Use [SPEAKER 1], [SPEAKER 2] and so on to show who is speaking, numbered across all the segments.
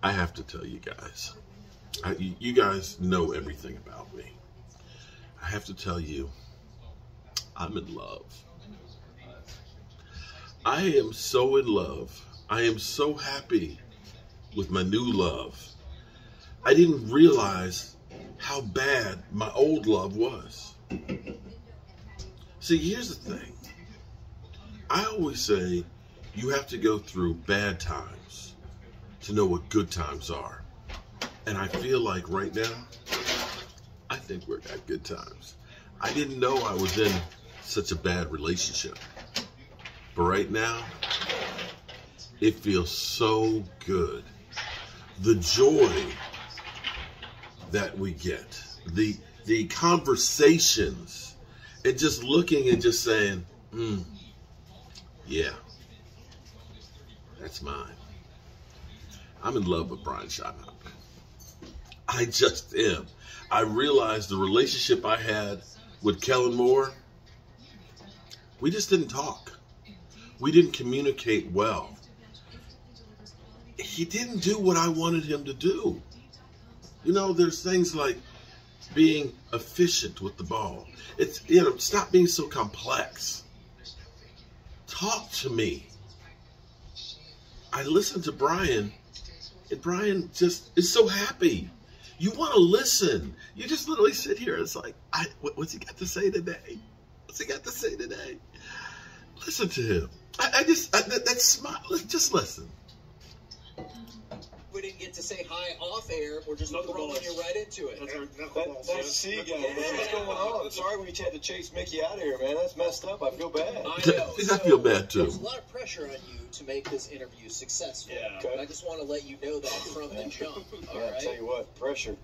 [SPEAKER 1] I have to tell you guys, you guys know everything about me. I have to tell you, I'm in love. I am so in love. I am so happy with my new love. I didn't realize how bad my old love was. See, here's the thing. I always say you have to go through bad times to know what good times are. And I feel like right now, I think we're at good times. I didn't know I was in such a bad relationship. But right now, it feels so good. The joy that we get, the conversations, and just looking and just saying, yeah, that's mine. I'm in love with Brian Schottenheimer. I just am. I realized the relationship I had with Kellen Moore, we just didn't talk. We didn't communicate well. He didn't do what I wanted him to do. You know, there's things like being efficient with the ball. It's, stop being so complex. Talk to me. I listened to Brian, and Brian just is so happy. You want to listen. You just literally sit here and it's like, what's he got to say today? What's he got to say today? Listen to him. That's smart. Just listen.
[SPEAKER 2] We didn't get to say hi off air. We're just throwing you right into it.
[SPEAKER 3] That's C guy, man. What's going on? Sorry we had to chase Mickey out of here, man. That's messed up. I feel bad.
[SPEAKER 2] I know.
[SPEAKER 1] I feel bad too.
[SPEAKER 2] There's a lot of pressure on you to make this interview successful. Yeah. Okay. I just want to let you know that from the jump. All right.
[SPEAKER 3] I'll tell you what, pressure.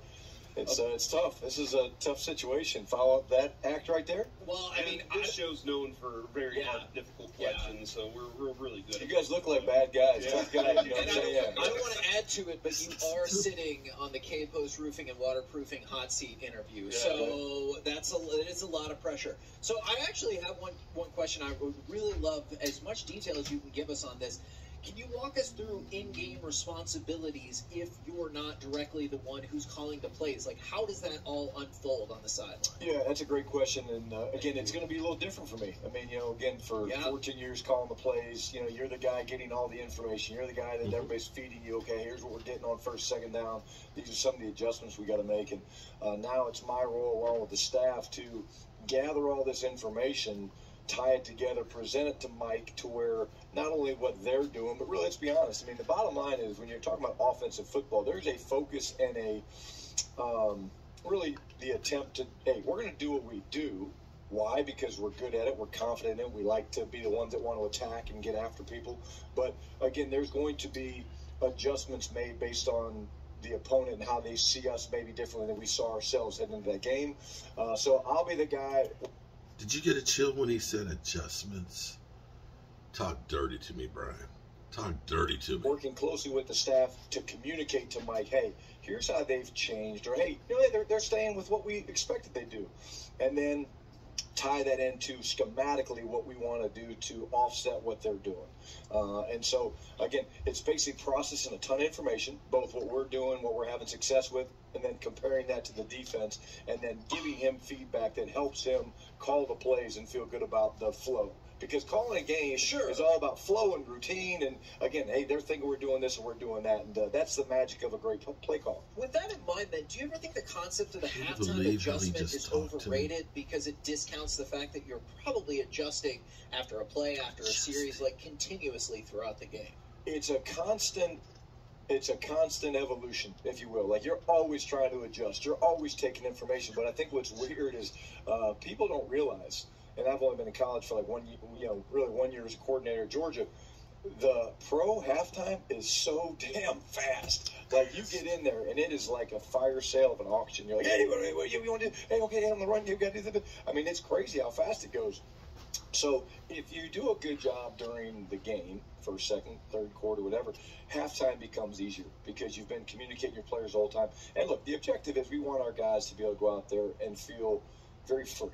[SPEAKER 3] It's tough. This is a tough situation. Follow up that act right there.
[SPEAKER 2] Well, I mean,
[SPEAKER 4] this show's known for very hard, difficult questions, so we're really good.
[SPEAKER 3] You guys look like bad guys. Tough guys. You know what I'm saying?
[SPEAKER 2] I don't want to add to it, but you are sitting on the K-Post Roofing and Waterproofing hot seat interview, so it's a lot of pressure. So I actually have one question. I would really love as much detail as you can give us on this. Can you walk us through in-game responsibilities if you're not directly the one who's calling the plays? Like, how does that all unfold on the sideline?
[SPEAKER 3] Yeah, that's a great question. And, again, it's going to be a little different for me. I mean, again, for 14 years calling the plays, you're the guy getting all the information. You're the guy that everybody's feeding you. Okay, here's what we're getting on first, second down. These are some of the adjustments we got to make. And now it's my role, along with the staff, to gather all this information, tie it together, present it to Mike to where not only what they're doing, but really, let's be honest. I mean, the bottom line is when you're talking about offensive football, there's a focus and a really the attempt to, hey, we're going to do what we do. Why? Because we're good at it. We're confident in it. We like to be the ones that want to attack and get after people. But, again, there's going to be adjustments made based on the opponent and how they see us maybe differently than we saw ourselves heading into that game. So I'll be the guy.
[SPEAKER 1] Did you get a chill when he said adjustments? Talk dirty to me, Brian. Talk dirty to me.
[SPEAKER 3] Working closely with the staff to communicate to Mike, hey, here's how they've changed, or hey, they're staying with what we expected they do. And then tie that into schematically what we want to do to offset what they're doing. And so, again, it's basically processing a ton of information, both what we're doing, what we're having success with, and then comparing that to the defense, and then giving him feedback that helps him call the plays and feel good about the flow. Because calling a game is all about flow and routine. And, again, hey, they're thinking we're doing this and we're doing that. And that's the magic of a great play call.
[SPEAKER 2] With that in mind, then, do you ever think the concept of the halftime adjustment is overrated because it discounts the fact that you're probably adjusting after a play, after a series, like continuously throughout the game?
[SPEAKER 3] It's a constant evolution, if you will. Like, you're always trying to adjust. You're always taking information. But I think what's weird is people don't realize, and I've only been in college for like 1 year, really 1 year as a coordinator at Georgia. The pro halftime is so damn fast. Like, you get in there, and it is like a fire sale of an auction. You're like, hey, what do you want to do? Hey, okay, on the run, you got to do that. I mean, it's crazy how fast it goes. So if you do a good job during the game, first, second, third quarter, whatever, halftime becomes easier because you've been communicating your players all the time. And look, the objective is we want our guys to be able to go out there and feel very free.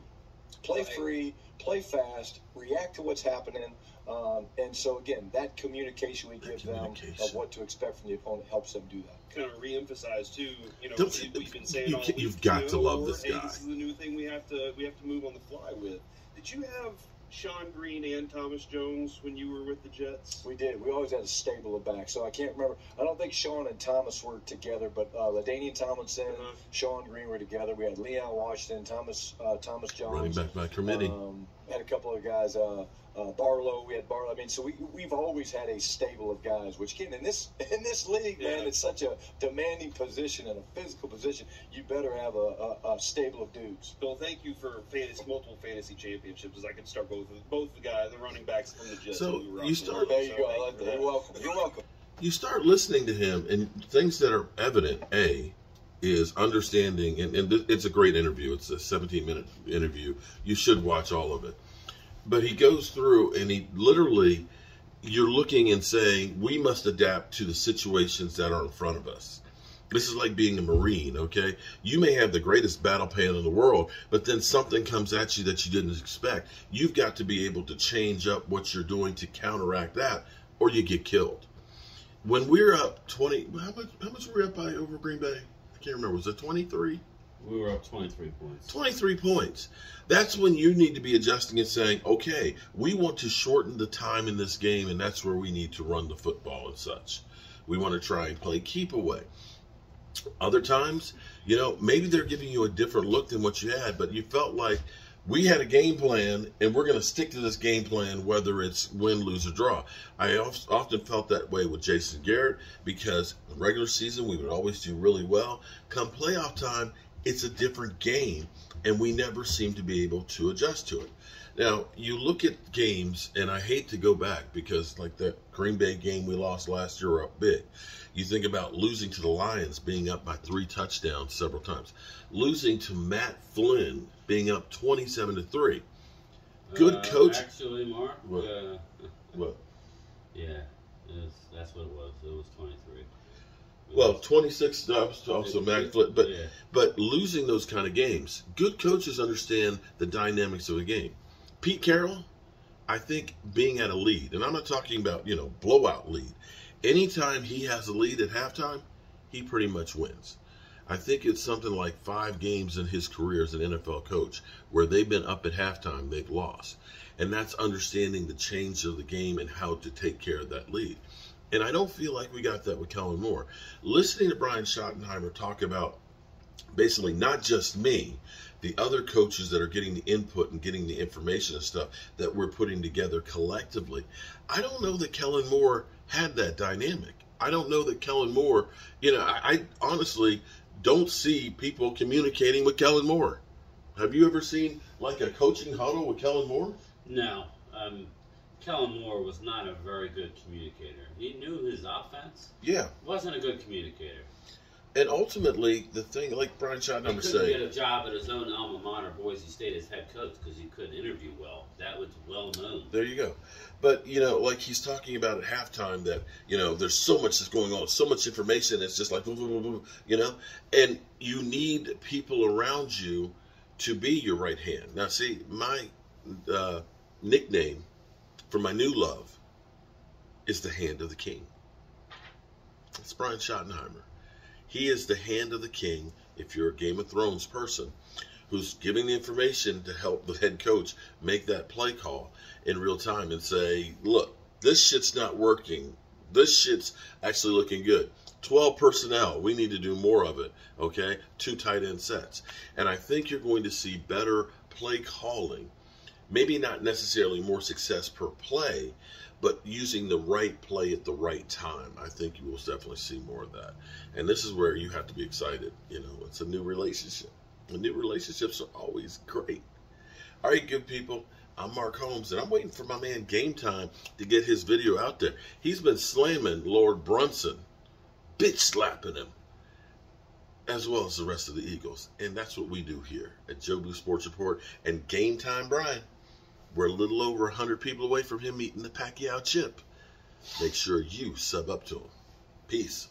[SPEAKER 3] Play free, play fast, react to what's happening. And so, again, that communication we give them of what to expect from the opponent helps them do that.
[SPEAKER 4] Kind of reemphasize too, we've been saying
[SPEAKER 1] you've got to love this guy.
[SPEAKER 4] This is the new thing we have to move on the fly with. Did you have Sean Green and Thomas Jones when you were with the Jets?
[SPEAKER 3] We did. We always had a stable of backs. So I can't remember. I don't think Sean and Thomas were together, but LaDainian Tomlinson, Sean Green were together. We had Leon Washington, Thomas Jones.
[SPEAKER 1] Running back by committee.
[SPEAKER 3] Had a couple of guys. Barlow, we had Barlow. I mean, so we've always had a stable of guys. Which again, in this league, man, it's such a demanding position and a physical position. You better have a stable of dudes.
[SPEAKER 4] Bill, thank you for multiple fantasy championships. As I could start both the guys, the running backs from the Jets.
[SPEAKER 1] So you start.
[SPEAKER 3] There you go. I like that. You're welcome. You're welcome.
[SPEAKER 1] You start listening to him, and things that are evident. Is understanding, and it's a great interview. It's a 17-minute interview. You should watch all of it. But he goes through, and he literally, you're looking and saying, we must adapt to the situations that are in front of us. This is like being a Marine, okay? You may have the greatest battle plan in the world, but then something comes at you that you didn't expect. You've got to be able to change up what you're doing to counteract that, or you get killed. When we're up 20, how much were we up by over Green Bay? I can't remember. Was it 23?
[SPEAKER 5] We were up 23 points.
[SPEAKER 1] 23 points. That's when you need to be adjusting and saying, okay, we want to shorten the time in this game, and that's where we need to run the football and such. We want to try and play keep away. Other times, maybe they're giving you a different look than what you had, but you felt like we had a game plan, and we're going to stick to this game plan whether it's win, lose, or draw. I often felt that way with Jason Garrett because in the regular season, we would always do really well. Come playoff time, it's a different game, and we never seem to be able to adjust to it. Now, you look at games, and I hate to go back because like that Green Bay game we lost last year, we're up big. You think about losing to the Lions, being up by 3 touchdowns several times. Losing to Matt Flynn, being up 27-3. Good coach.
[SPEAKER 5] Actually, Mark.
[SPEAKER 1] What?
[SPEAKER 5] Yeah, that's what it was. It was 23.
[SPEAKER 1] Well, 26 also Matt Flynn, but losing those kind of games. Good coaches understand the dynamics of a game. Pete Carroll, I think being at a lead, and I'm not talking about, blowout lead. Anytime he has a lead at halftime, he pretty much wins. I think it's something like 5 games in his career as an NFL coach where they've been up at halftime, they've lost. And that's understanding the change of the game and how to take care of that lead. And I don't feel like we got that with Kellen Moore. Listening to Brian Schottenheimer talk about basically not just me, the other coaches that are getting the input and getting the information and stuff that we're putting together collectively, I don't know that Kellen Moore had that dynamic. I don't know that Kellen Moore, I honestly don't see people communicating with Kellen Moore. Have you ever seen like a coaching huddle with Kellen Moore?
[SPEAKER 5] No. Kellen Moore was not a very good communicator. He knew his offense.
[SPEAKER 1] Yeah.
[SPEAKER 5] Wasn't a good communicator.
[SPEAKER 1] And ultimately, the thing, like Brian Schottenheimer said,
[SPEAKER 5] he couldn't get a job at his own alma mater, Boise State, as head coach because he couldn't interview well. That was well known.
[SPEAKER 1] There you go. But, like he's talking about at halftime that, there's so much that's going on, so much information. It's just like, and you need people around you to be your right hand. Now, see, my nickname for my new love is the Hand of the King. It's Brian Schottenheimer. He is the hand of the king, if you're a Game of Thrones person, who's giving the information to help the head coach make that play call in real time and say, look, this shit's not working. This shit's actually looking good. 12 personnel, we need to do more of it, okay? 2 tight end sets. And I think you're going to see better play calling. Maybe not necessarily more success per play, but using the right play at the right time. I think you will definitely see more of that. And this is where you have to be excited. It's a new relationship. And new relationships are always great. All right, good people. I'm Mark Holmes, and I'm waiting for my man Game Time to get his video out there. He's been slamming Lord Brunson, bitch slapping him, as well as the rest of the Eagles. And that's what we do here at Joe Blue Sports Report and Game Time Brian. We're a little over 100 people away from him eating the Pacquiao chip. Make sure you sub up to him. Peace.